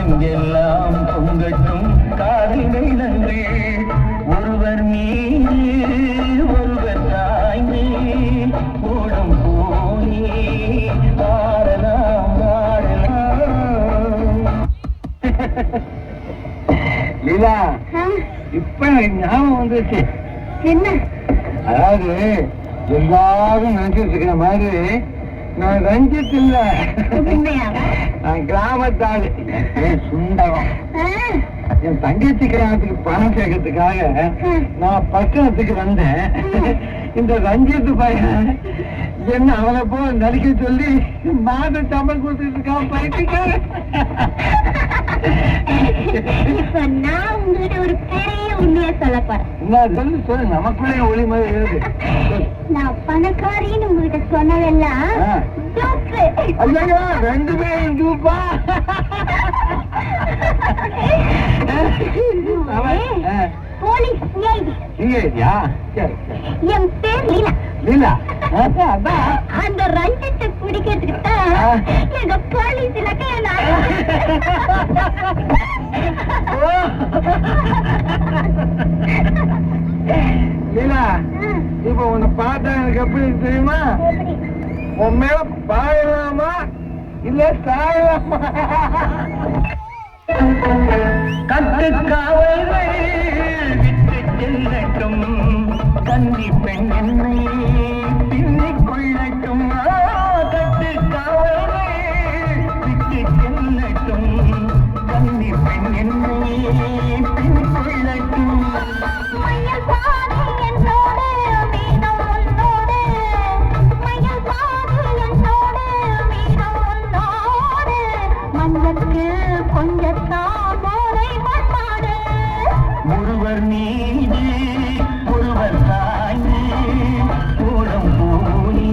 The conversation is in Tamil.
எங்கெல்லாம் பொங்கட்டும் காதல் வேதங்கள் ஒருவர் மீது ஒருவர் தாய்ந்து ஓடும் போனே வாழலாம் வாழலாம். லீலா, இப்ப ஞாபகம் வந்துச்சு. என்ன? அதாவது எல்லாரும் நினைச்சிட்டு இருக்கிற மாதிரி நான் ரஞ்சித் இல்ல, நான் கிராமத்தாள். சுண்டகம். என் தங்கச்சி கிராமத்துக்கு பணம் சேர்க்கறதுக்காக நான் பட்டணத்துக்கு வந்தேன். இந்த ரஞ்சித் பையன் என்ன அவனை போல நடிக்க சொல்லி மாத சம்பளம் கொடுத்துட்டு இருக்கான். பைத்தியக்கார. இப்ப நான் உங்ககிட்ட ஒரு பெரிய உண்மையை சொல்ல போறேன். சொல்லு சொல்லு, நமக்குள்ளே ஒளி மாதிரி இருக்கு. நான் பணக்காரின்னு உங்ககிட்ட சொன்னதெல்லாம் ஐயோ, ரெண்டு பேரும் டூப்பா. போலீஸ் என் பேர் லீலா. லீலா, அந்த ரஞ்சித்தை பிடிக்கிறதுக்கு தான் எங்க போலீஸ் லீலா, இப்ப உன்னை பார்த்தா எனக்கு எப்படி தெரியுமா? உன் மேல பாயலாமா இல்ல சாயலாமா? கட்டுக்காவல்கள் விட்டு செல்லட்டும், கன்னி பெண் என்னை பின்னிக் கொள்ளட்டும். கட்டுக்காவல்கள் விட்டு செல்லட்டும், கன்னி பெண் என்னை பின்னிக் கொள்ளட்டும். ஒருவர் நீதி ஒருவர் தாய் ஓடும் போனே